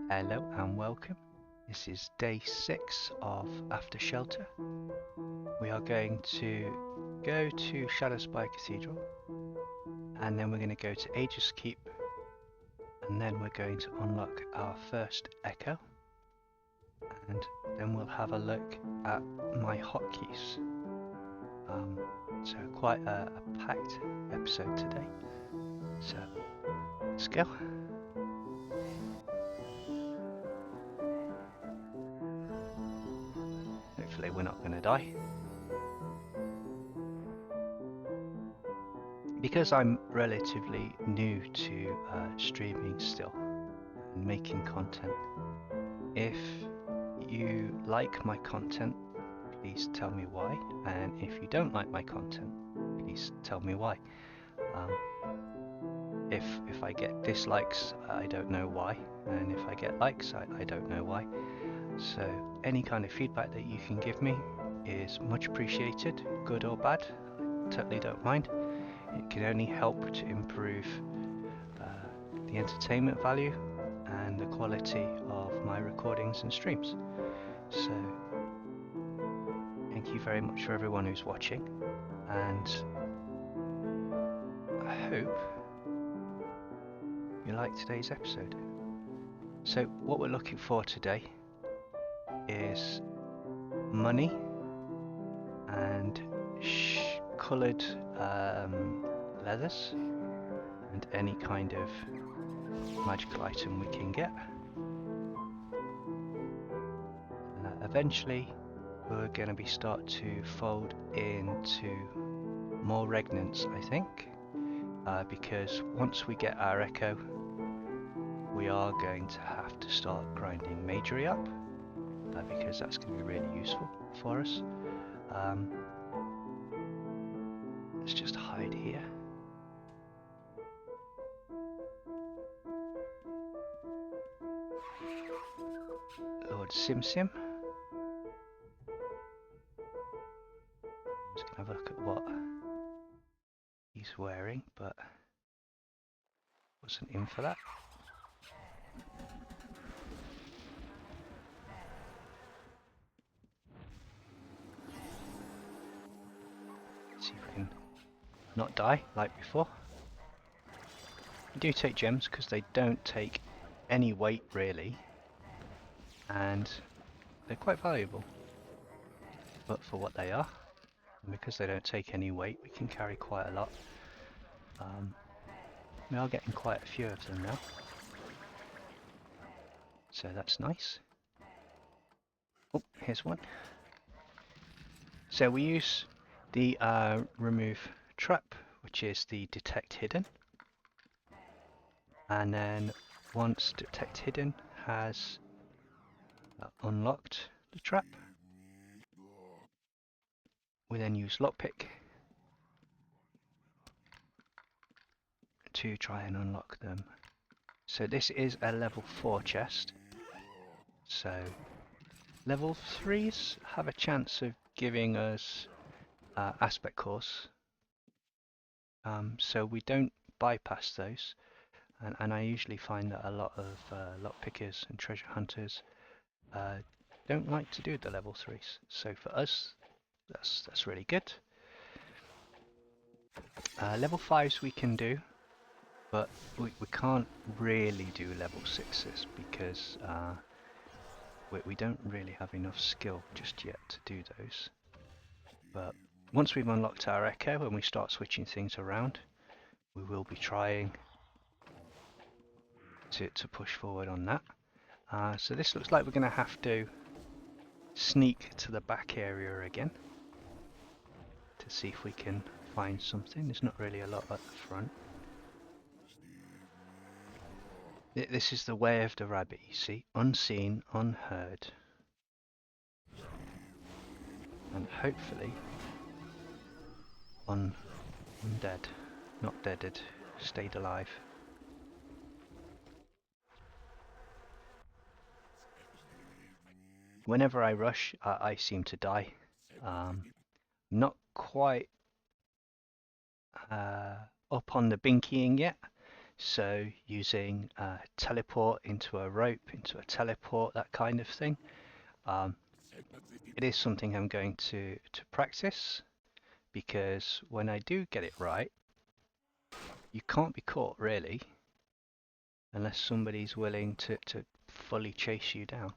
Hello and welcome. This is day 6 of After Shelter. We are going to go to Shadowspire Cathedral, and then we're going to go to Aegis Keep, and then we're going to unlock our first echo, and then we'll have a look at my hotkeys. So quite a packed episode today. So let's go. Hopefully we're not going to die. Because I'm relatively new to streaming still and making content, if you like my content, please tell me why, and if you don't like my content, please tell me why. If I get dislikes, I don't know why, and if I get likes, I don't know why. So any kind of feedback that you can give me is much appreciated, good or bad. I totally don't mind. It can only help to improve the entertainment value and the quality of my recordings and streams. So thank you very much for everyone who's watching, and I hope you like today's episode. So what we're looking for today is money and coloured leathers and any kind of magical item we can get. Eventually we're going to be start to fold into more regnants, I think, because once we get our echo, we are going to have to start grinding majory up, because that's going to be really useful for us. Let's just hide here. Lord Sim. Just gonna have a look at what he's wearing, but wasn't in for that. Let's see if we can not die like before. I do take gems because they don't take any weight really, and they're quite valuable, but for what they are, and because they don't take any weight, we can carry quite a lot. We are getting quite a few of them now, so that's nice. Oh, here's one. So we use the remove trap, which is the detect hidden, and then once detect hidden has unlocked the trap, we then use lockpick to try and unlock them. So this is a level 4 chest, so level 3s have a chance of giving us aspect cores, so we don't bypass those, and I usually find that a lot of lockpickers and treasure hunters don't like to do the level 3s, so for us that's really good. Level 5s we can do, but we can't really do level 6s because we don't really have enough skill just yet to do those. But once we've unlocked our echo and we start switching things around, we will be trying to push forward on that. So this looks like we're going to have to sneak to the back area again to see if we can find something. There's not really a lot at the front. This is the way of the rabbit, you see, unseen, unheard, and hopefully undead, not deaded, stayed alive. Whenever I rush, I seem to die. Not quite up on the binkying yet, So using teleport into a rope, into a teleport, that kind of thing. It is something I'm going to practice, because when I do get it right, you can't be caught really, unless somebody's willing to fully chase you down.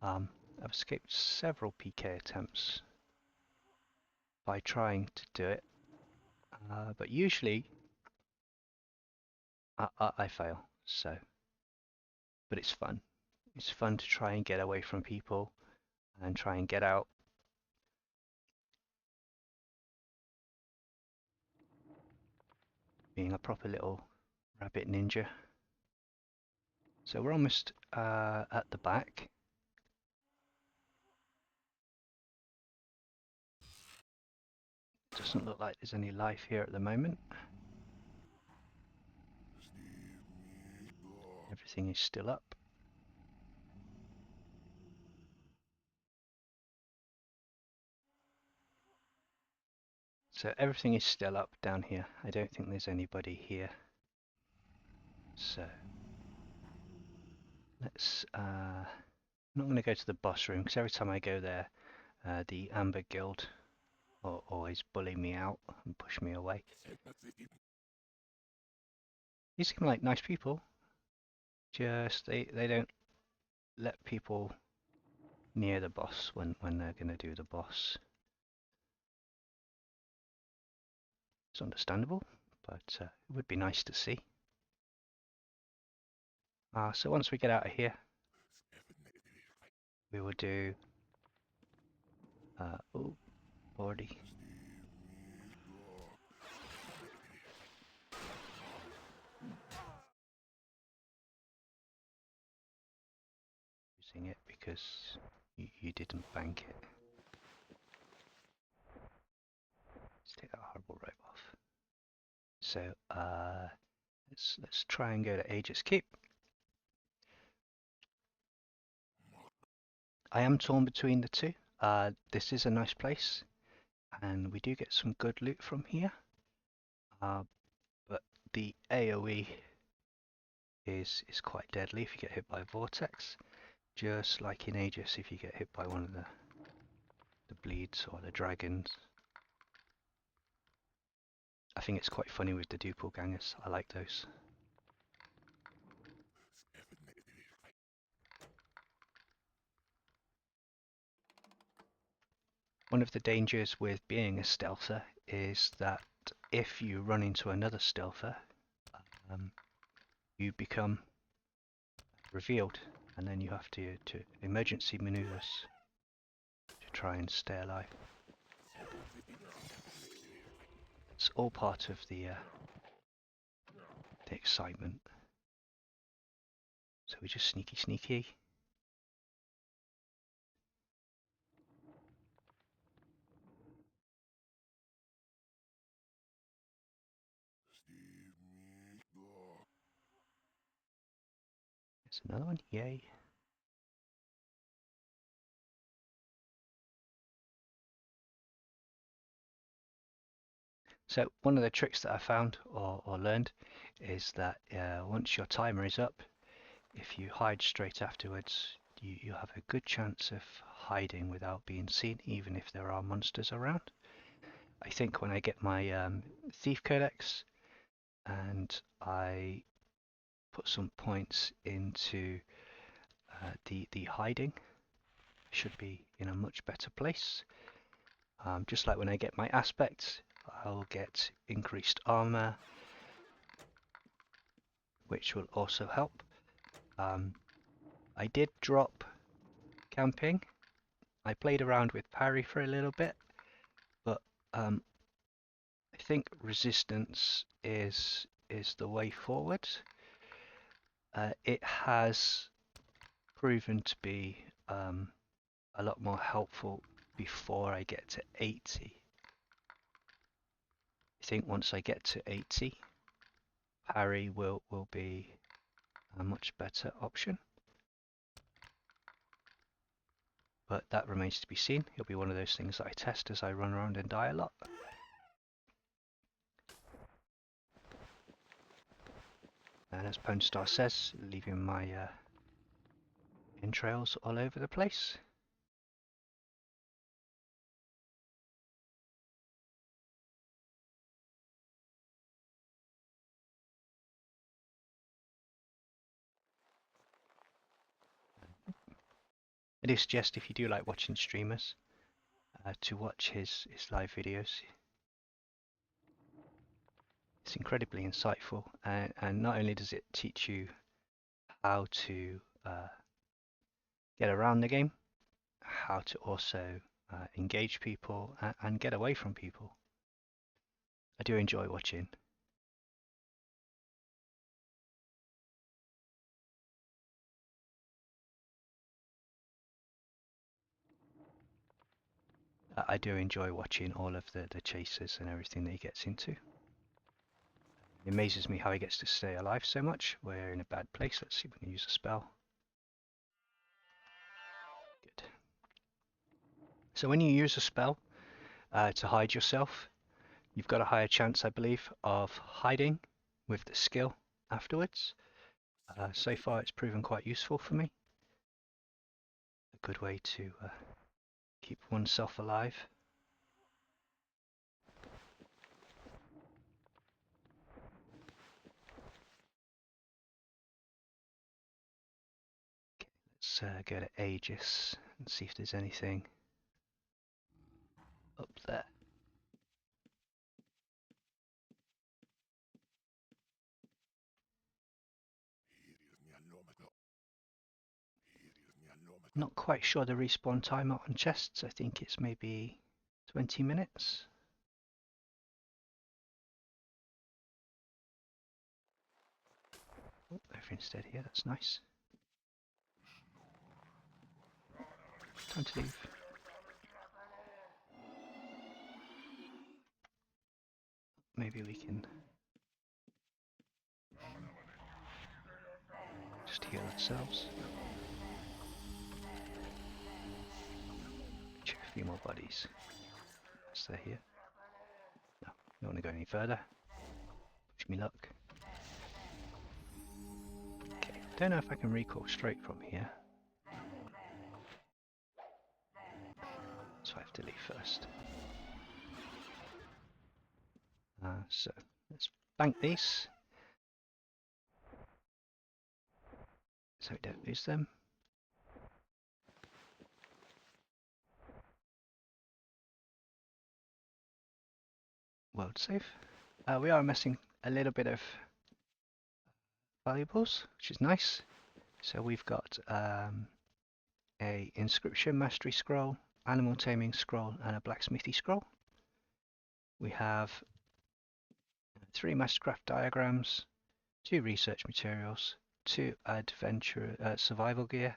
I've escaped several PK attempts by trying to do it, but usually I fail. So, but it's fun. It's fun to try and get away from people and try and get out. Being a proper little rabbit ninja. So we're almost at the back. Doesn't look like there's any life here at the moment. Everything is still up. So everything is still up down here. I don't think there's anybody here. So let's I'm not going to go to the boss room, because every time I go there, the Amber Guild always bully me out and push me away. These seem like nice people. Just they don't let people near the boss when they're going to do the boss. It's understandable, but it would be nice to see. So once we get out of here, we will do oh, already. Using it because you didn't bank it. Let's take that horrible rope off. So let's try and go to Aegis Keep. I am torn between the two. This is a nice place, and we do get some good loot from here. But the AoE is quite deadly if you get hit by a vortex. Just like in Aegis, if you get hit by one of the bleeds or the dragons. I think it's quite funny with the doppelgangers. I like those. One of the dangers with being a stealther is that if you run into another stealther, you become revealed, and then you have to emergency maneuvers to try and stay alive. It's all part of the excitement. So we just sneaky. There's another one, yay. So one of the tricks that I found or learned is that once your timer is up, if you hide straight afterwards, you have a good chance of hiding without being seen, even if there are monsters around. I think when I get my Thief Codex and I put some points into the hiding, I should be in a much better place. Just like when I get my aspect, I'll get increased armor, which will also help. I did drop camping. I played around with parry for a little bit, but I think resistance is the way forward. It has proven to be a lot more helpful before I get to 80. I think once I get to 80, parry will be a much better option. But that remains to be seen. It'll be one of those things that I test as I run around and die a lot. And as Pwnstar says, leaving my entrails all over the place. I do suggest, if you do like watching streamers, to watch his live videos. It's incredibly insightful, and not only does it teach you how to get around the game, how to also engage people and get away from people. I do enjoy watching. I do enjoy watching all of the chases and everything that he gets into. It amazes me how he gets to stay alive so much. We're in a bad place. Let's see if we can use a spell. Good. So when you use a spell to hide yourself, you've got a higher chance, I believe, of hiding with the skill afterwards. So far it's proven quite useful for me. A good way to keep oneself alive. Let's go to Aegis and see if there's anything up there. Not quite sure the respawn timer on chests. I think it's maybe 20 minutes. Oh, everything's dead here. That's nice. Time to leave. Maybe we can just heal ourselves. Check a few more bodies. Is there here? No, don't want to go any further. Wish me luck. Okay, don't know if I can recall straight from here. So I have to leave first. So let's bank these so we don't lose them. World save. We are missing a little bit of valuables, which is nice. So we've got a inscription mastery scroll, animal taming scroll, and a blacksmithy scroll. We have 3 mastercraft diagrams, 2 research materials, 2 adventure survival gear.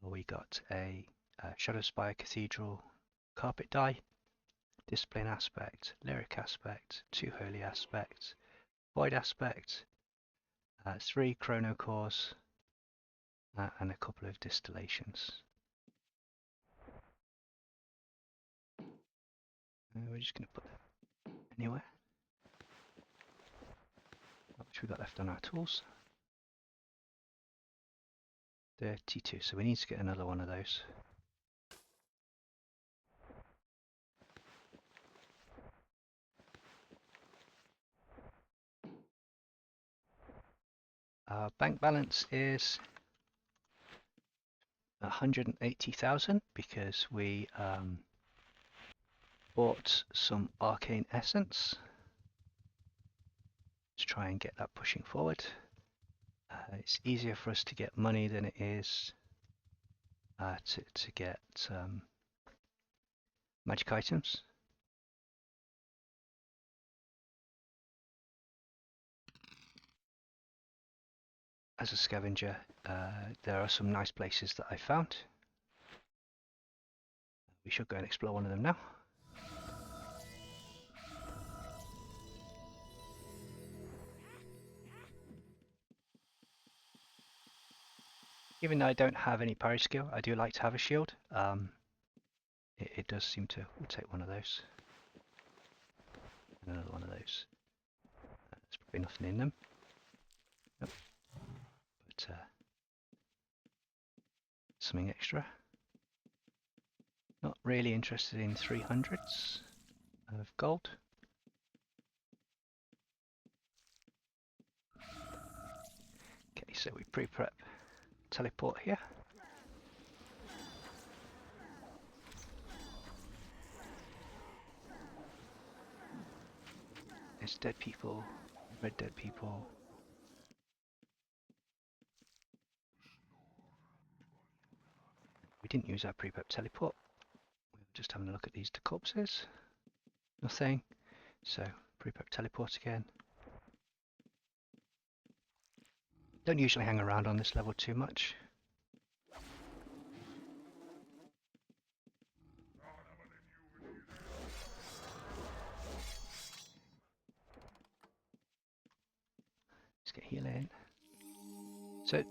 We got a Shadowspire Cathedral carpet die, discipline aspect, lyric aspect, 2 holy aspects, void aspect, 3 chrono cores, and a couple of distillations. We're just going to put them anywhere. How much we got left on our tools? 32, so we need to get another one of those. Our bank balance is 180,000 because we bought some arcane essence. Let's try and get that pushing forward. It's easier for us to get money than it is to get magic items. As a scavenger, there are some nice places that I found. We should go and explore one of them now. Even though I don't have any parry skill, I do like to have a shield. It does seem to. We'll take one of those. And another one of those. There's probably nothing in them. Yep. But something extra. Not really interested in 300s of gold. Okay, so we pre-prep teleport here. There's dead people, red dead people. We didn't use our pre-prep teleport. We were just having a look at these corpses. Nothing. So pre-prep teleport again. Don't usually hang around on this level too much. Let's get healing. So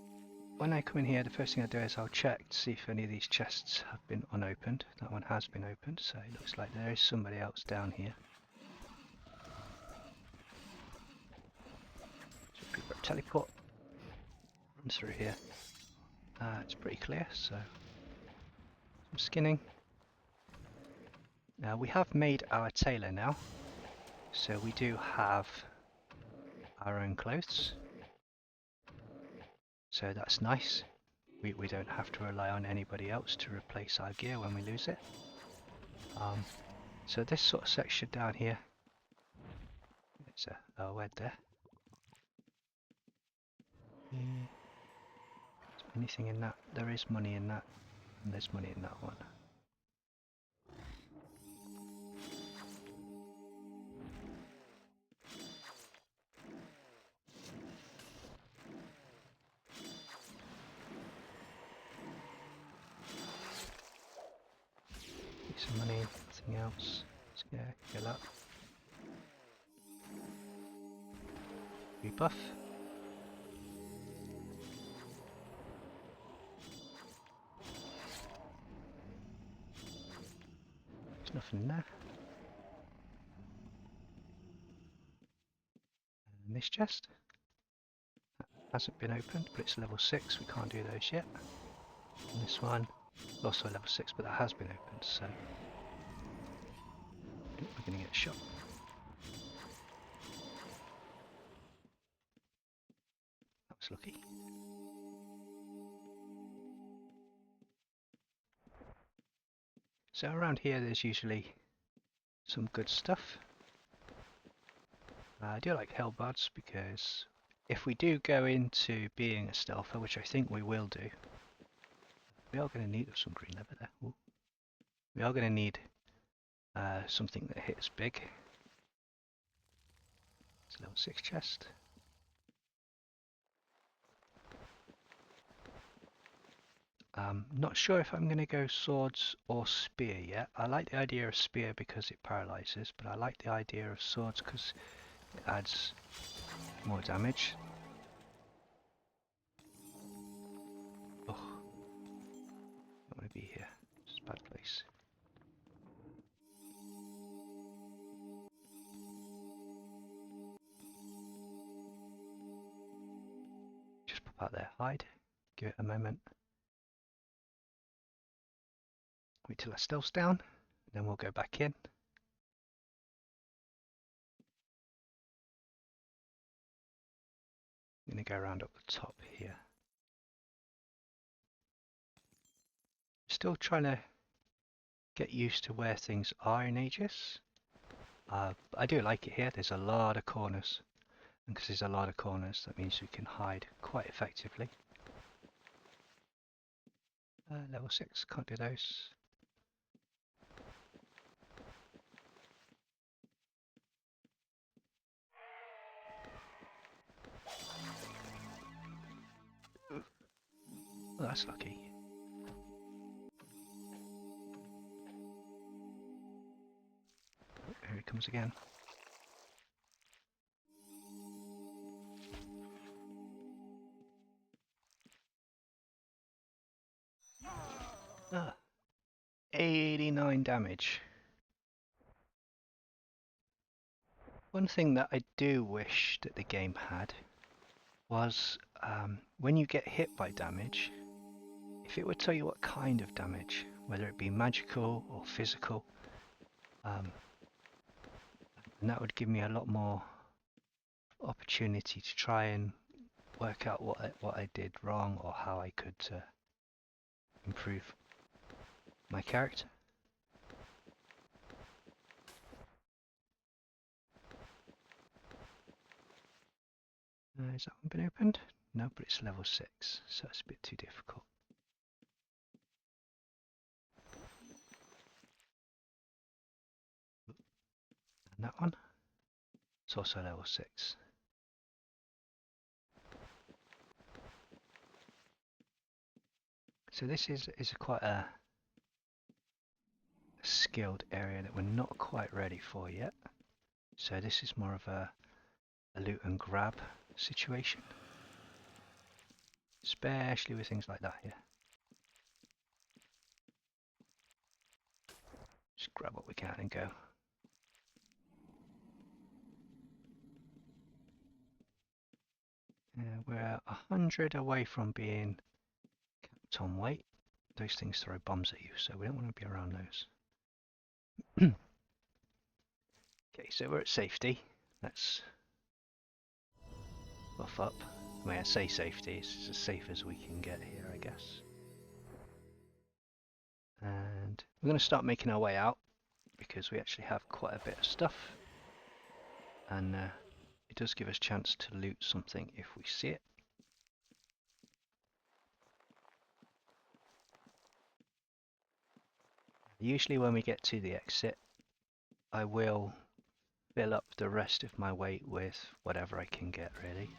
when I come in here, the first thing I do is I'll check to see if any of these chests have been unopened. That one has been opened, so it looks like there is somebody else down here. So pre-prep teleport. Run through here. It's pretty clear, so some skinning. Now we have made our tailor now, so we do have our own clothes. So that's nice. We don't have to rely on anybody else to replace our gear when we lose it. So this sort of section down here, it's a wed there. Anything in that? There is money in that, and there's money in that one. Some money, nothing else. Let's get that. Rebuff. There's nothing in there. And this chest hasn't been opened, but it's level 6. We can't do those yet. And this one, also level 6, but that has been opened, so we're going to get shot. That was lucky. So around here there's usually some good stuff. I do like hellbards because if we do go into being a stealther, which I think we will do, we are going to need some green leather there. Ooh. We are going to need something that hits big. It's a level 6 chest. Not sure if I'm going to go swords or spear yet. I like the idea of spear because it paralyzes, but I like the idea of swords because it adds more damage. Oh, don't want to be here. It's a bad place. Just pop out there, hide, give it a moment. Wait till our stealth's down, then we'll go back in. I'm going to go around up the top here. Still trying to get used to where things are in Aegis. I do like it here. There's a lot of corners. And because there's a lot of corners, that means we can hide quite effectively. Level 6, can't do those. Oh, that's lucky. Oh, here he comes again. Ah, 89 damage. One thing that I do wish that the game had was when you get hit by damage, if it would tell you what kind of damage, whether it be magical or physical, and that would give me a lot more opportunity to try and work out what I did wrong or how I could improve my character. Has that one been opened? No, but it's level 6, so it's a bit too difficult. And that one? It's also level 6. So this is quite a skilled area that we're not quite ready for yet. So this is more of a loot and grab situation, especially with things like that here. Just grab what we can and go. We're 100 away from being capped on weight. Those things throw bombs at you, so we don't want to be around those. Okay, so we're at safety. Let's buff up. I mean, I say safety, it's as safe as we can get here, I guess. And we're going to start making our way out because we actually have quite a bit of stuff, and it does give us a chance to loot something if we see it. Usually when we get to the exit, I will fill up the rest of my weight with whatever I can get, really,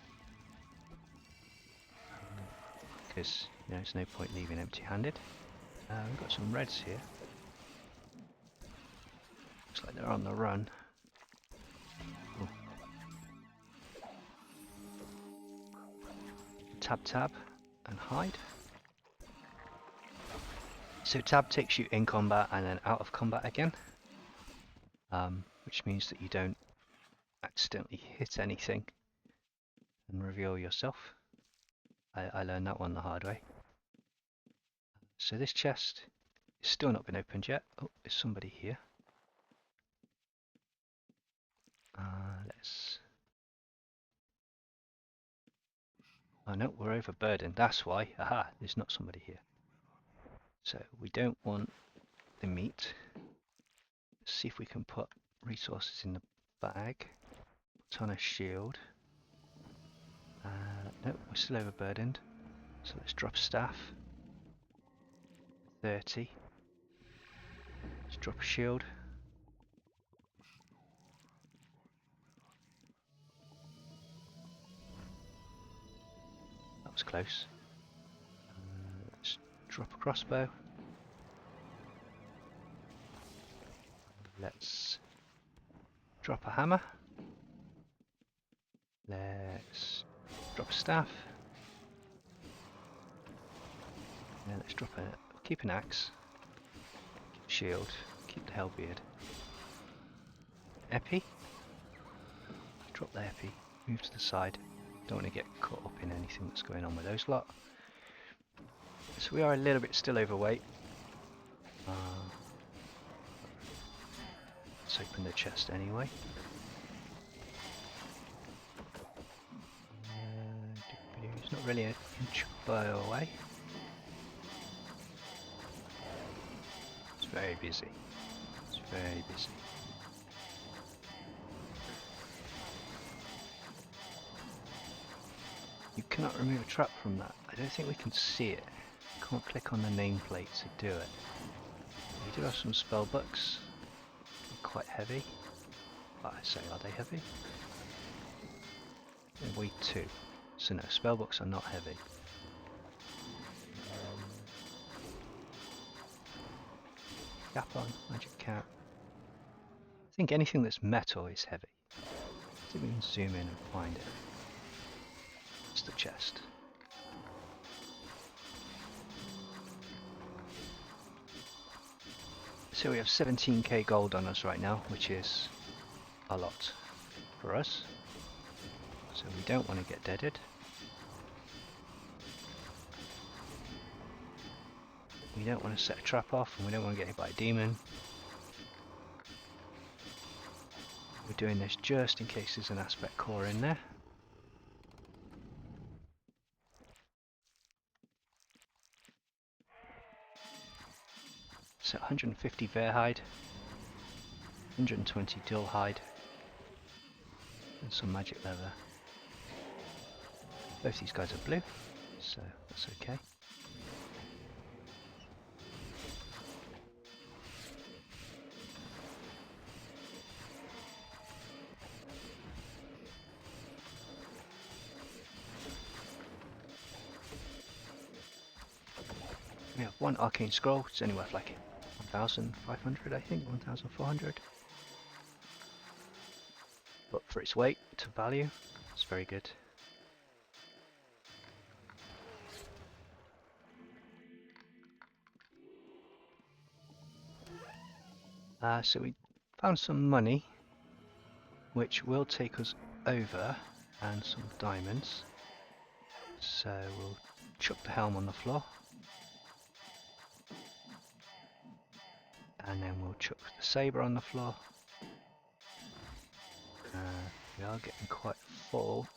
because there's no point leaving empty-handed. We've got some reds here. Looks like they're on the run. Ooh. Tab and hide. So tab takes you in combat and then out of combat again, which means that you don't accidentally hit anything and reveal yourself. I learned that one the hard way. So this chest is still not been opened yet. Oh, there's somebody here. Let's... Oh no, we're overburdened. That's why. Aha, there's not somebody here. So we don't want the meat. Let's see if we can put resources in the bag. Put on a shield. No, we're still overburdened. So let's drop staff. 30. Let's drop a shield. That was close. Let's drop a crossbow. Let's drop a hammer. Let's drop a staff. And let's drop keep an axe. Keep a shield. Keep the hellbeard. Epi. Drop the epi. Move to the side. Don't want to get caught up in anything that's going on with those lot. So we are a little bit still overweight. Let's open the chest anyway. It's not really an inch away. It's very busy. It's very busy. You cannot remove a trap from that. I don't think we can see it. Can't click on the nameplate to do it. We do have some spell books. They're quite heavy. I say, are they heavy? They weigh 2. So no, spellbooks are not heavy. Cap on, magic cap. I think anything that's metal is heavy. Let's see if we can zoom in and find it. It's the chest. So we have 17k gold on us right now, which is a lot for us. So we don't want to get deaded. We don't want to set a trap off, and we don't want to get hit by a demon. We're doing this just in case there's an aspect core in there. So 150 Verhide, 120 Dullhide, and some magic leather. Both these guys are blue, so that's okay. We have one arcane scroll, it's only worth like 1,500 I think, 1,400. But for its weight to value, it's very good. So we found some money, which will take us over, and some diamonds. So we'll chuck the helm on the floor. And then we'll chuck the sabre on the floor. We are getting quite full.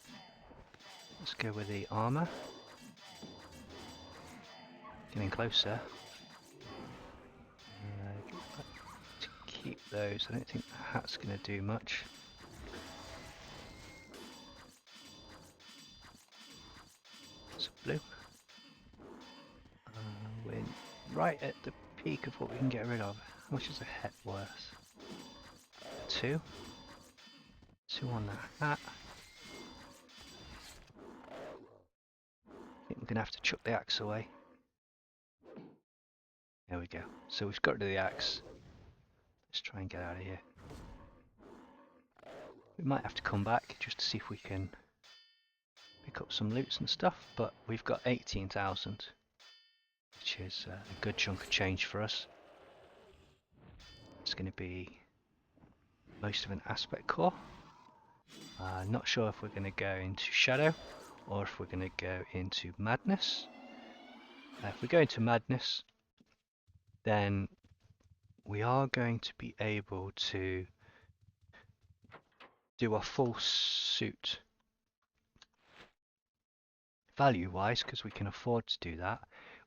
Let's go with the armour. Getting closer. To keep those, I don't think the hat's going to do much. It's blue. We're right at the peak of what we can get rid of. How much is a hat worth? 2. 2 on the hat. I think we're going to have to chuck the axe away. There we go. So we've got rid of the axe. Let's try and get out of here. We might have to come back just to see if we can pick up some loots and stuff, but we've got 18,000, which is a good chunk of change for us. It's going to be most of an aspect core. Not sure if we're going to go into Shadow or if we're going to go into Madness. If we go into Madness, then we are going to be able to do a full suit value wise, because we can afford to do that,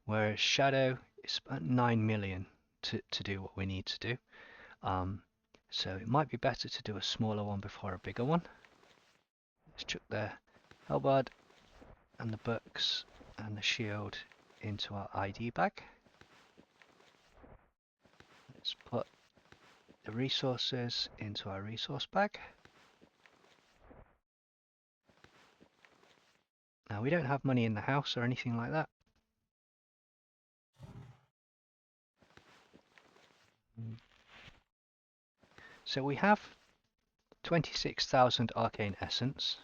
whereas Shadow is about 9 million to do what we need to do. So it might be better to do a smaller one before a bigger one. Let's chuck the halberd and the books and the shield into our ID bag. Let's put the resources into our resource bag. Now we don't have money in the house or anything like that. So we have 26,000 arcane essence.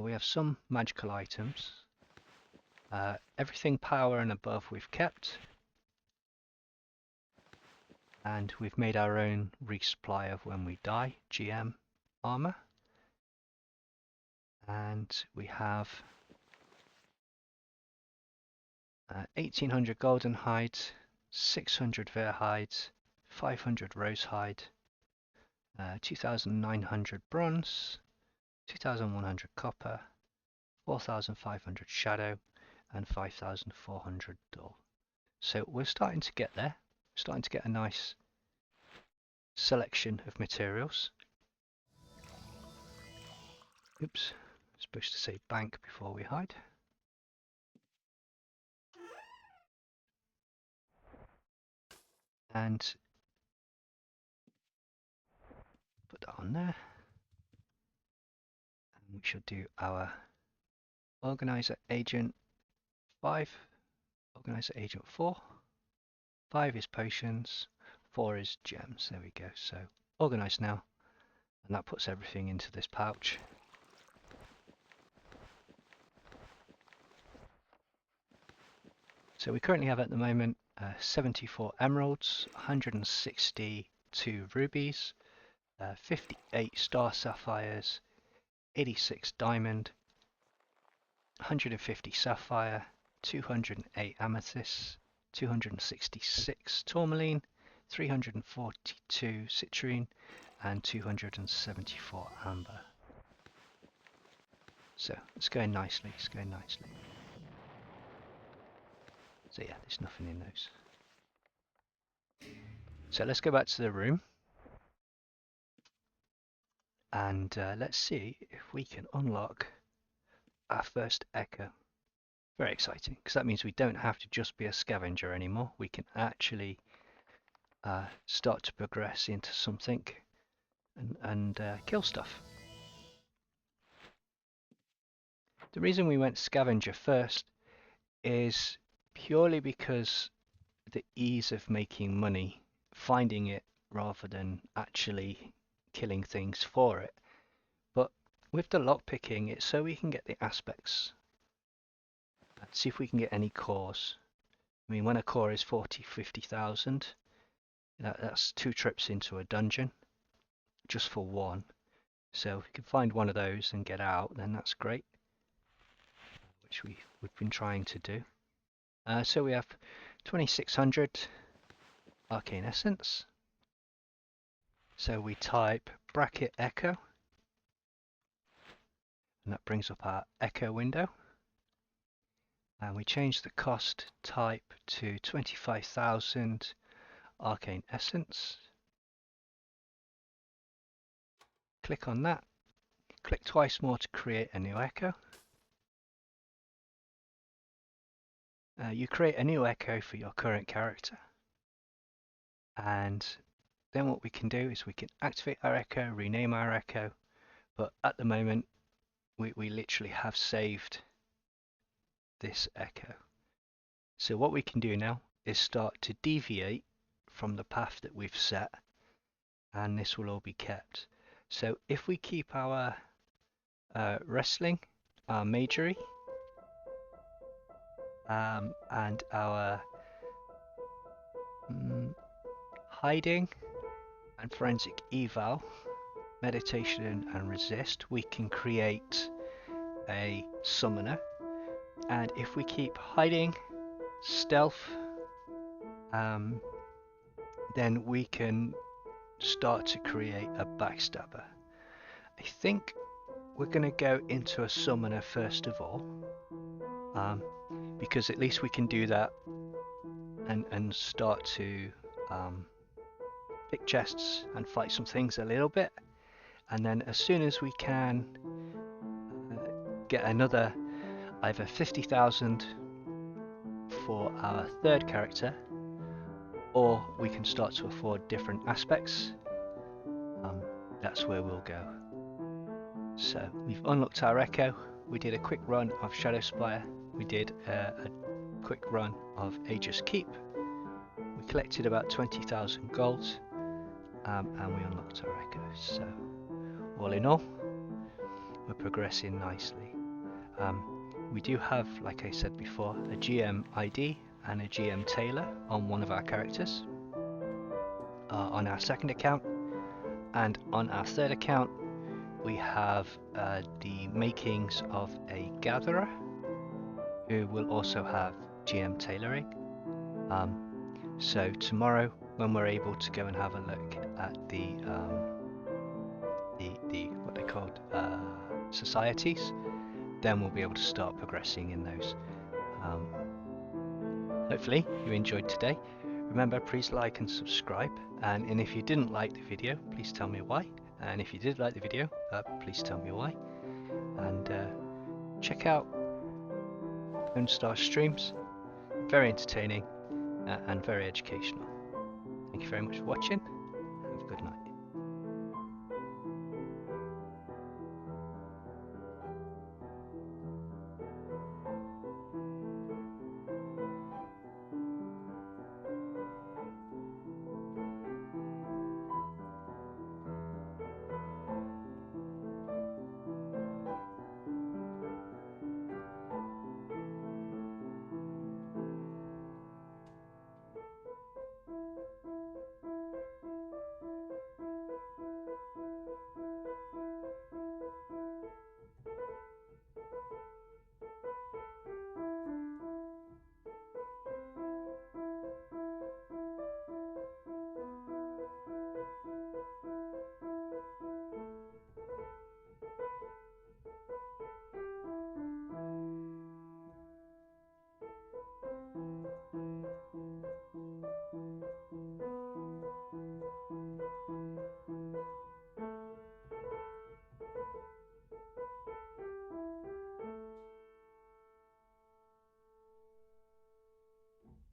We have some magical items. Everything power and above we've kept. And we've made our own resupply of when we die, GM armor. And we have 1800 golden hides, 600 ver hides, 500 rose hide, 2,900 bronze, 2,100 copper, 4,500 shadow, and 5,400 dull. So we're starting to get there. We're starting to get a nice selection of materials. Oops, I'm supposed to say bank before we hide. And put that on there. And we should do our organizer agent 5, organizer agent 4. 5 is potions, 4 is gems. There we go. So organize now, and that puts everything into this pouch. So we currently have at the moment 74 emeralds, 162 rubies, 58 star sapphires, 86 diamond, 150 sapphire, 208 amethysts, 266 tourmaline, 342 citrine, and 274 amber. So it's going nicely, it's going nicely. So yeah, there's nothing in those. So let's go back to the room. And let's see if we can unlock our first echo. Very exciting, because that means we don't have to just be a scavenger anymore. We can actually start to progress into something and kill stuff. The reason we went scavenger first is purely because the ease of making money, finding it rather than actually killing things for it. But with the lockpicking, it's so we can get the aspects. Let's see if we can get any cores. I mean, when a core is 50,000, that's 2 trips into a dungeon just for one. So if we can find one of those and get out, then that's great, which we've been trying to do. So we have 2600 arcane essence. So we type bracket echo, and that brings up our echo window. And we change the cost type to 25,000 arcane essence. Click on that. Click twice more to create a new echo. You create a new echo for your current character. And then what we can do is we can activate our echo, rename our echo. But at the moment, we literally have saved this echo. So what we can do now is start to deviate from the path that we've set, and this will all be kept. So if we keep our wrestling, our magery, and our hiding and forensic eval, meditation and resist, we can create a summoner. And if we keep hiding, stealth, then we can start to create a backstabber. I think we're going to go into a summoner first of all, because at least we can do that and start to pick chests and fight some things a little bit. And then as soon as we can get another either 50,000 for our third character, or we can start to afford different aspects, that's where we'll go. So we've unlocked our echo. We did a quick run of Shadowspire. We did a quick run of Aegis Keep. We collected about 20,000 gold, and we unlocked our echo. So all in all, we're progressing nicely. We do have, like I said before, a GM ID and a GM Tailor on one of our characters. On our second account, and on our third account, we have the makings of a Gatherer, who will also have GM tailoring. So tomorrow, when we're able to go and have a look at the what they're called, societies, then we'll be able to start progressing in those. Hopefully you enjoyed today. Remember, please like and subscribe, and if you didn't like the video, please tell me why, and if you did like the video, please tell me why. And check out Lone Star streams, very entertaining and very educational. Thank you very much for watching. Have a good night.